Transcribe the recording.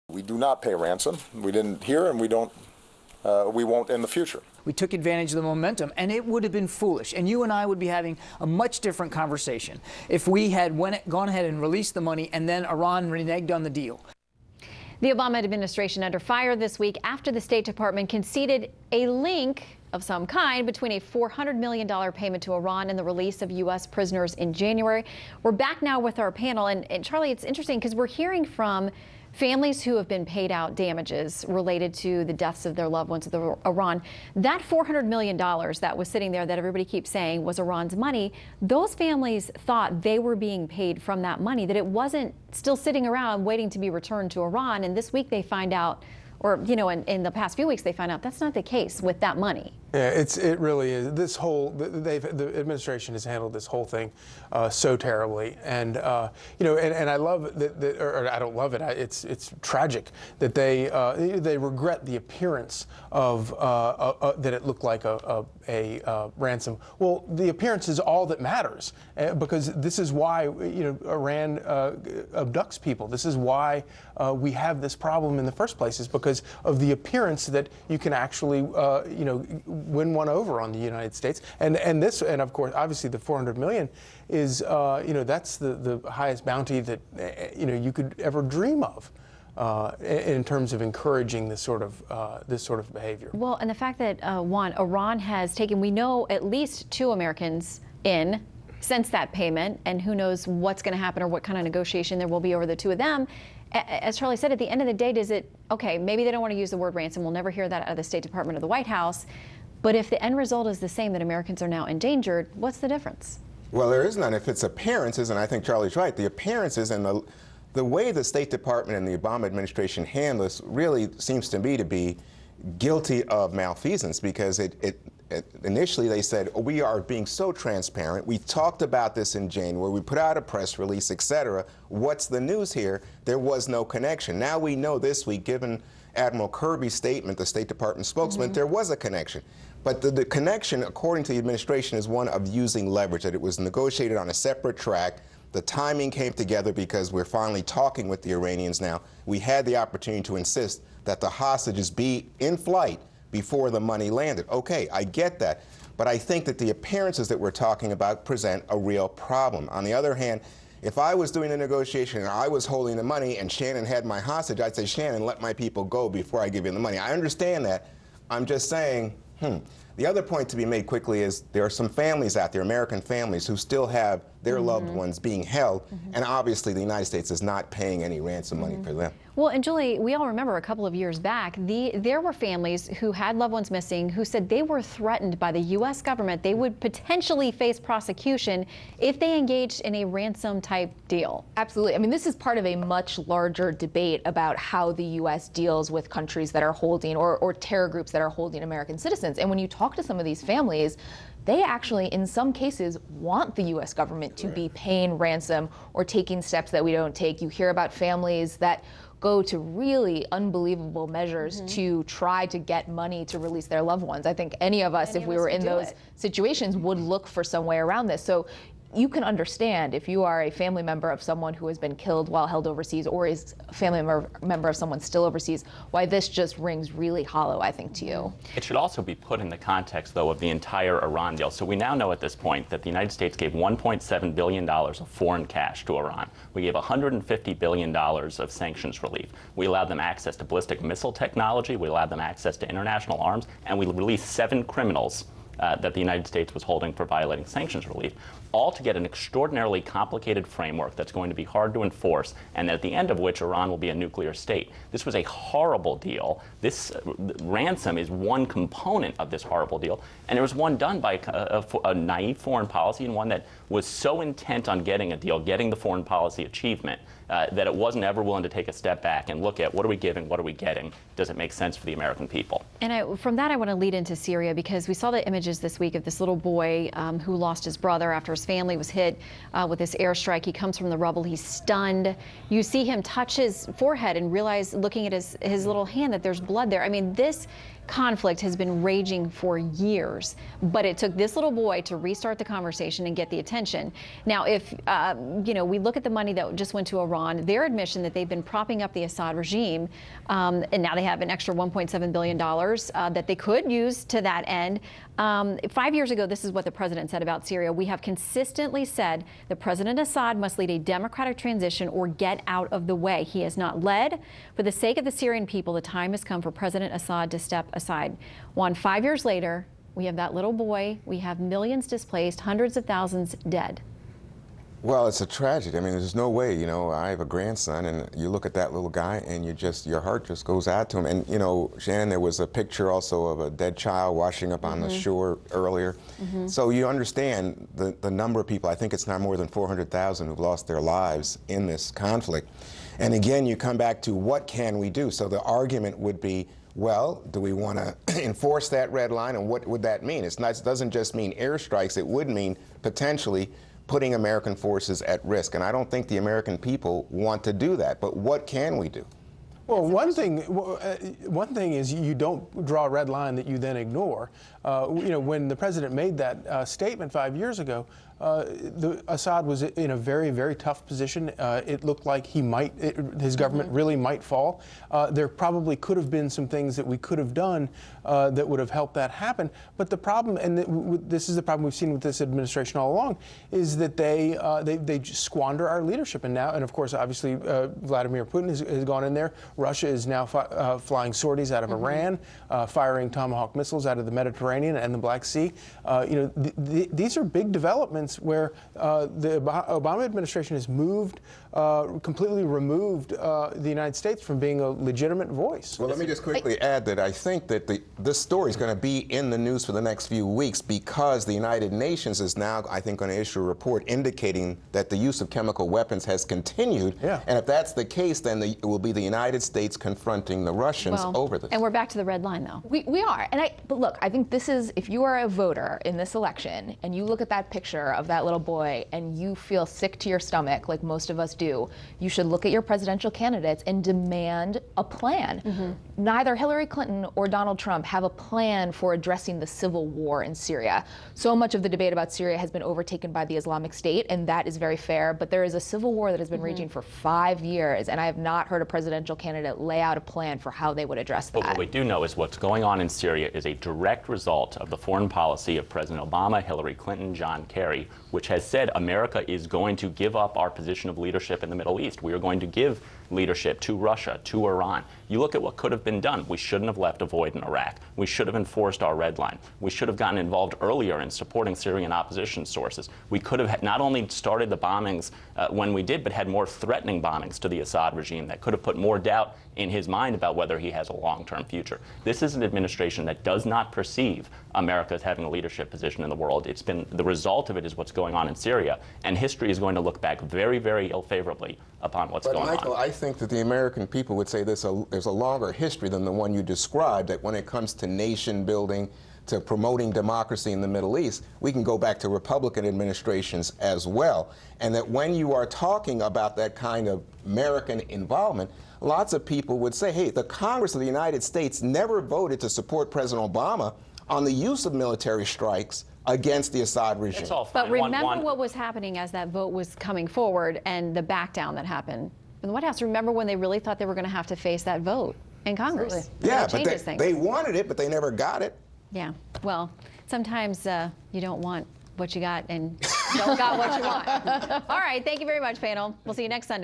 We do not pay ransom. We didn't here, and we won't in the future. We took advantage of the momentum, and it would have been foolish. And you and I would be having a much different conversation if we had gone ahead and released the money and then Iran reneged on the deal. The Obama administration under fire this week after the State Department conceded a link of some kind between a $400 million payment to Iran and the release of U.S. prisoners in January. We're back now with our panel. And Charlie, it's interesting because we're hearing from families who have been paid out damages related to the deaths of their loved ones of Iran. That $400 million that was sitting there that everybody keeps saying was Iran's money, those families thought they were being paid from that money, that it wasn't still sitting around waiting to be returned to Iran. And this week they find out, or, you know, in the past few weeks, they find out that's not the case with that money. Yeah, it really is. This whole, the administration has handled this whole thing so terribly, and you know, and I love that, or I don't love it. It's tragic that they regret the appearance of that it looked like a ransom. Well, the appearance is all that matters, because this is why, you know, Iran abducts people. This is why we have this problem in the first place, is because of the appearance that you can actually, you know, win one over on the United States. And of course, obviously the $400 million is, you know, that's the highest bounty that, you know, you could ever dream of. In terms of encouraging this sort of behavior. Well, and the fact that Juan, Iran has taken, we know, at least 2 Americans in since that payment, and who knows what's going to happen or what kind of negotiation there will be over the 2 of them. As Charlie said, at the end of the day, does it, okay, maybe they don't want to use the word ransom. We'll never hear that out of the State Department or the White House. But if the end result is the same, that Americans are now endangered, what's the difference? Well, there is none. If it's appearances, and I think Charlie's right, the appearances and the way the State Department and the Obama administration handle this really seems to me to be guilty of malfeasance, because initially they said, oh, we are being so transparent. We talked about this in January. We put out a press release, etc. What's the news here? There was no connection. Now we know this week, given Admiral Kirby's statement, the State Department spokesman, there was a connection. But the connection, according to the administration, is one of using leverage, that it was negotiated on a separate track. The timing came together because we're finally talking with the Iranians now. We had the opportunity to insist that the hostages be in flight before the money landed. Okay, I get that. But I think that the appearances that we're talking about present a real problem. On the other hand, if I was doing a negotiation and I was holding the money and Shannon had my hostage, I'd say, Shannon, let my people go before I give you the money. I understand that. I'm just saying, The other point to be made quickly is there are some families out there, American families, who still have their loved ones being held, and obviously the United States is not paying any ransom money for them. Well, and Julie, we all remember a couple of years back, there were families who had loved ones missing who said they were threatened by the U.S. government. They would potentially face prosecution if they engaged in a ransom type deal. Absolutely. I mean, this is part of a much larger debate about how the U.S. deals with countries that are holding, or terror groups that are holding American citizens. And when you talk to some of these families, they actually, in some cases, want the U.S. government to be paying ransom or taking steps that we don't take. You hear about families that go to really unbelievable measures to try to get money to release their loved ones. I think any of us, if we were in those situations, would look for some way around this. So you can understand if you are a family member of someone who has been killed while held overseas, or is a family member of someone still overseas, why this just rings really hollow, I think, to you. It should also be put in the context, though, of the entire Iran deal. So we now know at this point that the United States gave $1.7 billion of foreign cash to Iran. We gave $150 billion of sanctions relief. We allowed them access to ballistic missile technology. We allowed them access to international arms. And we released 7 criminals that the United States was holding for violating sanctions relief, all to get an extraordinarily complicated framework that's going to be hard to enforce, and at the end of which Iran will be a nuclear state. This was a horrible deal. This ransom is one component of this horrible deal, and it was one done by a naive foreign policy, and one that was so intent on getting a deal, getting the foreign policy achievement, that it wasn't ever willing to take a step back and look at what are we giving, what are we getting, does it make sense for the American people? And from that I want to lead into Syria, because we saw the images this week of this little boy who lost his brother after his family was hit with this airstrike. He comes from the rubble, he's stunned. You see him touch his forehead and realize, looking at his little hand, that there's blood there. I mean, this conflict has been raging for years, but it took this little boy to restart the conversation and get the attention. Now, if we look at the money that just went to Iran, Iran, their admission that they've been propping up the Assad regime, and now they have an extra $1.7 billion that they could use to that end. 5 years ago, this is what the president said about Syria. We have consistently said that President Assad must lead a democratic transition or get out of the way. He has not led. For the sake of the Syrian people, the time has come for President Assad to step aside. Juan, 5 years later, we have that little boy. We have millions displaced, hundreds of thousands dead. Well, it's a tragedy. I mean, there's no way, you know, I have a grandson, and you look at that little guy, and your heart just goes out to him. And, you know, Shannon, there was a picture also of a dead child washing up on the shore earlier. So you understand the number of people. I think it's now more than 400,000 who've lost their lives in this conflict. And again, you come back to what can we do? So the argument would be, well, do we want to enforce that red line, and what would that mean? It doesn't just mean airstrikes. It would mean potentially putting American forces at risk. And I don't think the American people want to do that. But what can we do? Well, one thing is you don't draw a red line that you then ignore. You know, when the president made that statement 5 years ago, Assad was in a very, very tough position. It looked like his government really might fall. There probably could have been some things that we could have done that would have helped that happen. But the problem, and this is the problem we've seen with this administration all along, is that they just squander our leadership. And now, and of course, obviously, Vladimir Putin has gone in there. Russia is now flying sorties out of Iran, firing Tomahawk missiles out of the Mediterranean and the Black Sea. You know, these are big developments where the Obama administration has completely removed the United States from being a legitimate voice. Well, let me just quickly add that I think that this story is going to be in the news for the next few weeks because the United Nations is now, I think, going to issue a report indicating that the use of chemical weapons has continued. Yeah. And if that's the case, then it will be the United States confronting the Russians over this. And we're back to the red line, though. We are. But look, I think this is, if you are a voter in this election and you look at that picture of that little boy and you feel sick to your stomach, like most of us do, you should look at your presidential candidates and demand a plan. Neither Hillary Clinton or Donald Trump have a plan for addressing the civil war in Syria. So much of the debate about Syria has been overtaken by the Islamic State, and that is very fair, but there is a civil war that has been raging for 5 years, and I have not heard a presidential candidate lay out a plan for how they would address that. But what we do know is what's going on in Syria is a direct result of the foreign policy of President Obama, Hillary Clinton, John Kerry, which has said America is going to give up our position of leadership in the Middle East. We are going to give leadership to Russia, to Iran. You look at what could have been done. We shouldn't have left a void in Iraq. We should have enforced our red line. We should have gotten involved earlier in supporting Syrian opposition sources. We could have not only started the bombings when we did, but had more threatening bombings to the Assad regime that could have put more doubt in his mind about whether he has a long-term future. This is an administration that does not perceive America as having a leadership position in the world. It's been the result of it is what's going on in Syria, and history is going to look back very, very ill-favorably upon what's going Michael, on. I think that the American people would say there's a longer history than the one you described, that when it comes to nation building, to promoting democracy in the Middle East, we can go back to Republican administrations as well. And that when you are talking about that kind of American involvement, lots of people would say, hey, the Congress of the United States never voted to support President Obama on the use of military strikes against the Assad regime. It's all fine. But remember what was happening as that vote was coming forward and the back down that happened in the White House. Remember when they really thought they were going to have to face that vote in Congress? Absolutely. Yeah, but they wanted it, but they never got it. Yeah, well, sometimes you don't want what you got and don't got what you want. All right, thank you very much, panel. We'll see you next Sunday.